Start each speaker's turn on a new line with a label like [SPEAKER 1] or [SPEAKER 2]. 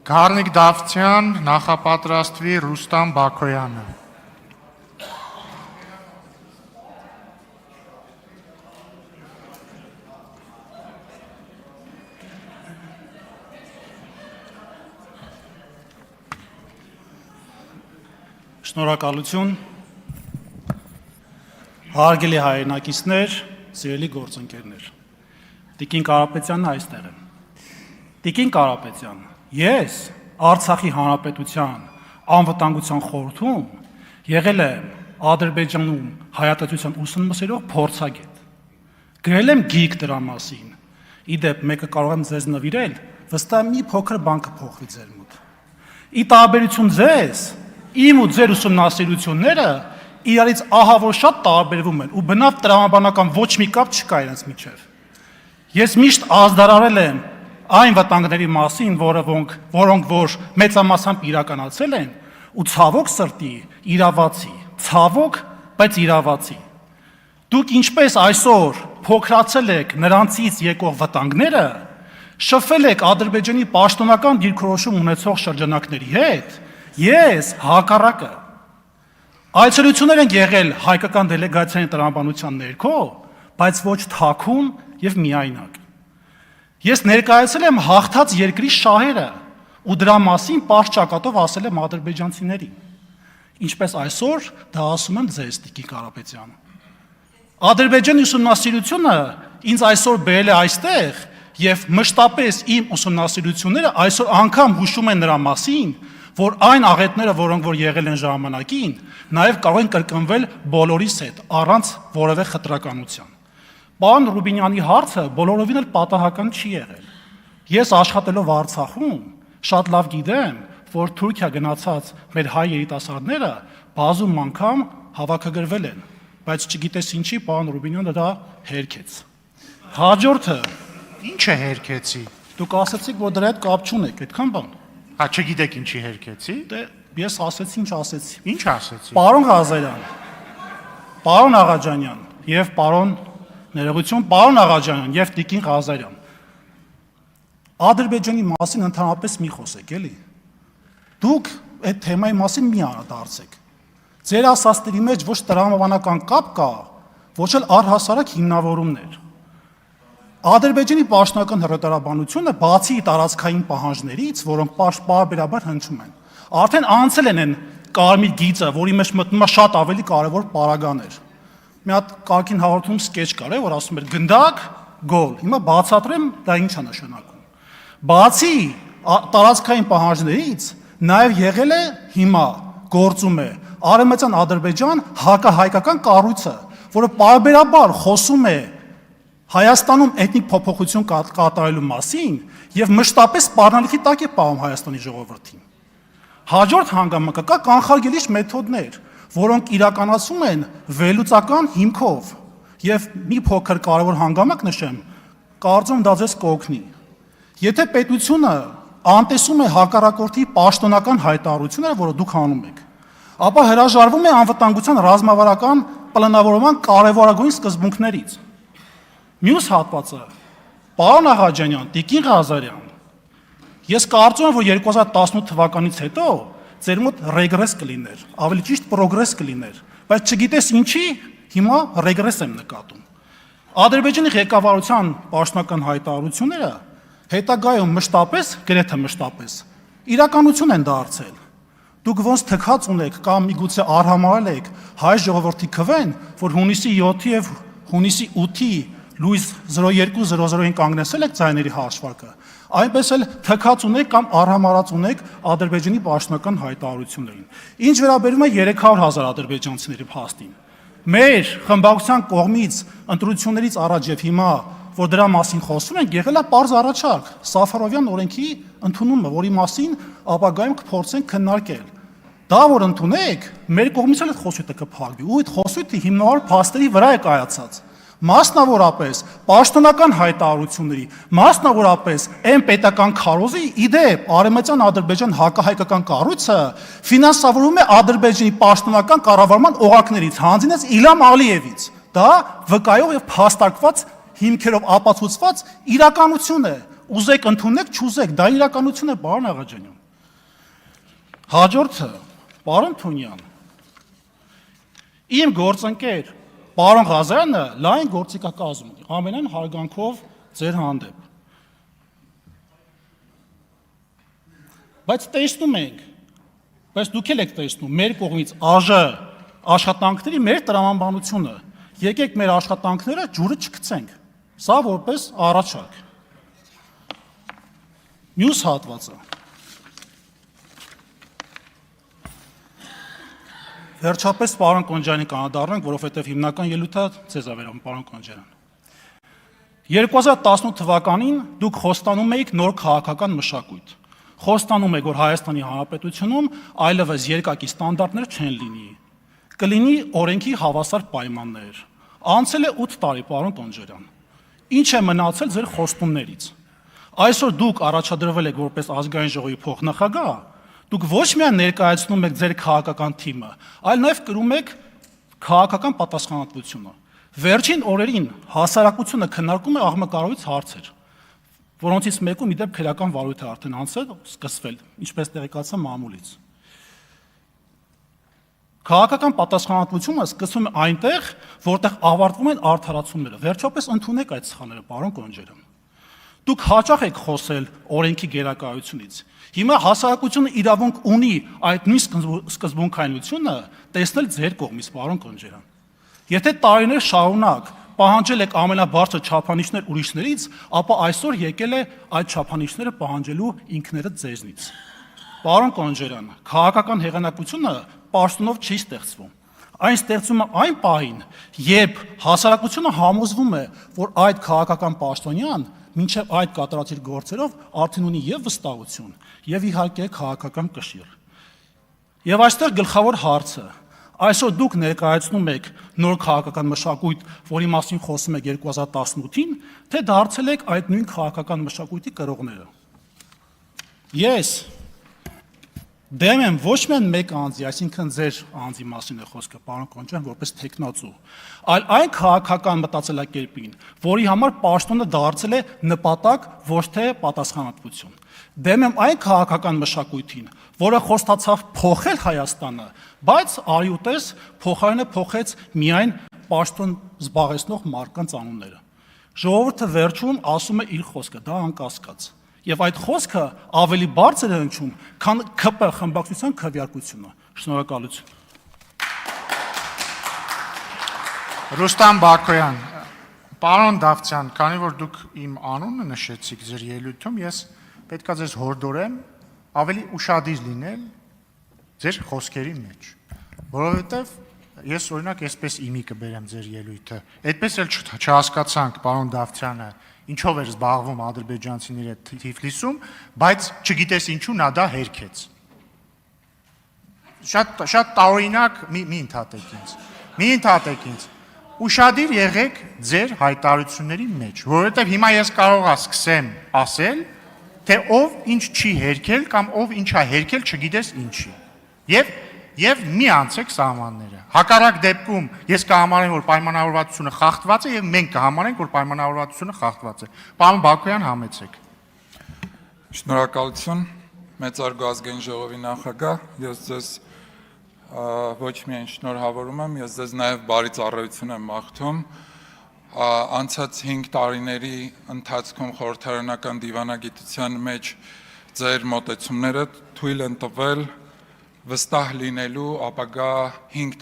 [SPEAKER 1] Գառնիկ Դավթյան, նախապատրաստվի Ռուստամ Բաքոյանը։
[SPEAKER 2] Շնորհակալություն, հարգելի հայրենակիցներ, սիրելի գործընկերներ, Տիկին Կարապետյանն այստեղ է։ Տիկին Կարապետյան, ես Արցախի Հանրապետության անվտանգության խորհրդում եղել եմ Ադրբեջանում հայատյացության ուսումնասիրող փորձագետ։ Գրել եմ գիրք դրա մասին։ Իդեպ մեկը կարող եմ ձեզ նվիրել, վստահ մի փոքր բան կփոխվի ձեր մոտ։ Ի տարբերություն ձեզ, իմ ու ձեր ուսումնասիրությունները իրարից ահավոր շատ տարբերվում են ու բնավ տրամաբանական ոչ մի կապ չկա իրենց միջև։ Ես միշտ ազդարարել եմ այն վտանգների մասին, որոնք որ մեծամասամբ իրականացել են ու ցավոք սրտի իրավացի, ցավոք, բայց իրավացի։ Դուք ինչպես այսօր փոքրացել եք նրանցից եկող վտանգները, շփվել եք Ադրբեջանի պաշտոնական դիրքորոշում ունեցող շրջանակների հետ, ես հակառակը։ Այցելություններ են եղել հայկական դելեգացիայի տրամաբանության ներքո, բայց ոչ թաքուն եւ միայնակ։ Ես ներկայացել եմ հաղթած երկրի շահերը ու դրա մասին պարզ ճակատով ասել եմ ադրբեջանցիներին։ Ինչպես այսօր դա ասում եմ ձեզ, Տիկին Կարապետյան։ Ադրբեջանի ուսումնասիրությունը ինձ այսօր բերել է այստեղ եւ մշտապես իմ ուսումնասիրությունները այսօր անգամ հուշում են նրա մասին, որ այն աղետները, որոնք որ եղել են ժամանակին, նաև կարող են կրկնվել բոլորիս հետ, առանց որևէ խտրականության։ Պարոն Ռուբինյանի հարցը բոլորովին էլ պատահական չի եղել։ Ես աշխատելով Արցախում շատ լավ գիտեմ, որ Թուրքիա գնացած մեր հայ երիտասարդները բազում անգամ հավաքագրվել են, բայց չգիտես ինչի պարոն Ռուբինյանը դա հերքեց։ Հաջորդը,
[SPEAKER 1] Ինչ է հերքեցի։
[SPEAKER 2] դուք ասացիք, որ դրա հետ կապ չունեք, այդքան բան։
[SPEAKER 1] Հա, չգիտեք ինչի հերքեցի։
[SPEAKER 2] Դե ես ասեցի, ինչ ասեցի։
[SPEAKER 1] Ինչ ասեցի։
[SPEAKER 2] Պարոն Ղազարյան, պարոն Աղաջանյան եւ պարոն ներողություն, պարոն Աղաջանյան եւ Տիկին Ղազարյան։ Ադրբեջանի մասին ընդհանրապես մի խոսեք, էլի։ Դուք այդ թեմայի մասին մի անդրադարձեք։ Ձեր ասածների մեջ ոչ տրամաբանական կապ կա, ոչ էլ առհասարակ հիմնավորումներ։ Ադրբեջանի պաշտոնական հռետորաբանությունը բացի տարածքային պահանջներից, որոնք պարբերաբար հնչում են, արդեն անցել են կարմիր գիծը, որի մեջ մտնում է շատ ավելի կարևոր պարագաներ։ Մի հատ կարգին հաղորդում սկեչ կար, որ ասում էր գնդակ, գոլ։ Հիմա բացատրեմ դա ինչ է նշանակում։ Բացի տարածքային պահանջներից, նաև եղել է հիմա գործում է Արևմտյան Ադրբեջան հակահայկական կառույցը, որը պարբերաբար խոսում է Հայաստանում էթնիկ փոփոխություն կատարելու մասին եւ մշտապես սպառնալիքի տակ է պահում Հայաստանի ժողովրդին։ Հաջորդ հանգամանքը կա կանխարգելիչ մեթոդներ, որոնք իրականացում են վերլուծական հիմքով եւ մի փոքր կարևոր հանգամանք նշեմ, կարծում դա ձեզ կօգնի։ Եթե պետությունը անտեսում է հակառակորդի պաշտոնական հայտարարությունները, որը դուք անում եք, ապա հրաժարվում է անվտանգության ռազմավարական պլանավորման կարևորագույն սկզբունքներից։ Մյուս հատվածը, պարոն Աղաջանյան, Տիկին Ղազարյան, ես կարծում եմ, որ 2018 թվականից հետո ձեր մոտ ռեգրես կլիներ, ավելի ճիշտ պրոգրես կլիներ, բայց չգիտես ինչի, հիմա ռեգրես եմ նկատում։ Ադրբեջանի ղեկավարության պաշտոնական հայտարարությունները հետագայում մշտապես, գրեթե մշտապես, իրականություն են դարձել։ Դուք ոնց թքած ունեք կամ միգուցե արհամարել եք հայ ժողովրդի քվեն, որ հունիսի 7-ի եւ հունիսի 8-ի լույս 02:00-ին կանգնեցել եք ձայների հաշվարկը, այնպես էլ թքած ունեք կամ արհամարած ունեք Ադրբեջանի պաշտոնական հայտարարություններին։ Ինչ վերաբերում է 300,000 ադրբեջանցիների փաստին, մեր խմբակցության կողմից ընտրություններից առաջ եւ հիմա, որ դրա մասին խոսում ենք, եղել է պարզ առաջարկ Սաֆարովյան օրենքի ընդունումը, որի մասին ապագայում կփորձենք քննարկել։ Դա որ ընդունեք, մեր կողմից էլ այդ խոսույթը կփակվի, ու այդ խոսույթը հիմնավոր փաստերի վրա է կայացած։ Մասնավորապես պաշտոնական հայտարարությունների, մասնավորապես այն պետական քարոզի, իդեպ Արևմտյան Ադրբեջան հակահայկական կառույցը ֆինանսավորում է Ադրբեջանի պաշտոնական կառավարման օղակներից, հանձինեց Իլհամ Ալիևից։ Դա վկայող եւ փաստարկված հիմքերով ապացուցված իրականություն է։ Ուզեք ընդունեք, չուզեք, դա իրականություն է, պարոն Աղաջանյան։ Հաջորդը, պարոն Թունյան, իմ գործընկեր պարոն Ղազարյանը լայն գործիքակազմ ունի, ամենայն հարգանքով ձեր հանդեպ։ Բայց տեսնում ենք, բայց դուք էլ եք տեսնում մեր կողմից ԱԺ աշխատանքների մեր տրամաբանությունը, եկեք մեր աշխատանքները ջուրը չգցենք, սա որպես առաջարկ։ Մյուս հատվածը։ Վերջապես պարոն Կոնջյանի կանադառնանք, որովհետև հիմնական ելույթը ձեզ է վերաբերում, պարոն Կոնջյան։ 2018 թվականին դուք խոստանում եք նոր քաղաքական մշակույթ։ Խոստանում եք, որ Հայաստանի Հանրապետությունում այլևս երկակի ստանդարտներ չեն լինի։ Կլինի օրենքի հավասար պայմաններ։ Անցել է 8 տարի, պարոն Կոնջյան։ Ինչ է մնացել ձեր խոստումներից։ Այսօր դուք առաջադրվել եք որպես ազգային ժողովի փոխնախագահ, դուք ոչ միայն ներկայացնում եք ձեր քաղաքական թիմը, այլ նաև կրում եք քաղաքական պատասխանատվությունը։ Վերջին օրերին հասարակությունը քննարկում է աղմկարողից հարցեր, որոնցից մեկում իդեպ քրեական վարույթ է արդեն անցել, սկսվել, ինչպես տեղեկացա մամուլից։ Քաղաքական պատասխանատվությունը սկսվում է այնտեղ, որտեղ ավարտվում են արդարացումները։ Վերջապես ընդունեք այդ սխալները, պարոն Կոնջյան։ Դուք հաճախ եք խոսել օրենքի գերակայությունից։ Հիմա հասարակությունը իրավունք ունի այդ նույն սկզբունքայնությունը տեսնել ձեր կողմից, պարոն Կոնջյան։ Եթե տարիներ շարունակ պահանջել եք ամենաբարձր չափանիշներ ուրիշներից, ապա այսօր եկել է այդ չափանիշները պահանջելու ինքներդ ձեզնից։ Պարոն Կոնջյան, քաղաքական հեղինակությունը պաշտոնով չի ստեղծվում։ Այն ստեղծվում է այն պահին, երբ հասարակությունը համոզվում է, որ այդ քաղաքական պաշտոնյան մինչև այդ կատարած իր գործերով արդեն ունի եւ վստահություն, եւ իհարկե քաղաքական կշիռ։ Եվ այստեղ գլխավոր հարցը, այսօր դուք ներկայացնում եք նոր քաղաքական մշակույթ, որի մասին խոսում եք 2018-ին, թե դարձել եք այդ նույն քաղաքական մշակույթի կրողները։ Ես դեմ եմ ոչ միայն մեկ անձի, այսինքն ձեր անձի մասին է խոսքը, պարոն Կոնջյան, որպես տեխնացու, այլ այն քաղաքական մտածելակերպին, որի համար պաշտոնը դարձել է նպատակ, ոչ թե պատասխանատվություն։ Դեմ եմ այն քաղաքական մշակույթին, որը խոստացավ փոխել Հայաստանը, բայց արի ու տես փոխարենը փոխեց միայն պաշտոն զբաղեցնող մարդկանց անունները։ Ժողովուրդը վերջում ասում է իր խոսքը, դա անկասկած։ Եվ այդ խոսքը ավելի բարձր է հնչում, քան ՔՊ խմբակցության քվեարկությունը։ Շնորհակալություն։
[SPEAKER 1] Ռուստամ Բակոյան, պարոն Դավթյան, քանի որ դուք իմ անունը նշեցիք ձեր ելույթում, ես պետքա ձեզ հորդորեմ ավելի ուշադիր լինել ձեր խոսքերի մեջ, որովհետև ես օրինակ այսպես իմի կբերեմ ձեր ելույթը։ Այդպես էլ չհասկացանք պարոն Դավթյանը ինչով էր զբաղվում ադրբեջանցիների հետ Թիֆլիսում, բայց չգիտես ինչու նա դա հերքեց։ Շատ տարօրինակ մի ընդհատեք ինձ։ Ուշադիր եղեք ձեր հայտարարությունների մեջ, որովհետև հիմա ես կարող ասեմ ասել, թե ով ինչ չի հերքել կամ ով ինչ է հերքել չգիտես ինչի։ Եվ մի անցեք սահմանները։ Հակառակ դեպքում ես կհամարեմ, որ պայմանավորվածությունը խախտված է եւ մենք կհամարենք, որ պայմանավորվածությունը խախտված է։ Պարոն Բակոյան, համեցեք։
[SPEAKER 3] Շնորհակալություն, մեծարգո ազգային ժողովի նախագահ, ես ձեզ ոչ միայն շնորհավորում եմ, ես ձեզ նաև բարի ծառայություն եմ մաղթում։ Անցած 5 տարիների ընթացքում խորհրդարանական դիվանագիտության մեջ ձեր մոտեցումները թույլ են տվել վստահ լինելու ապագա 5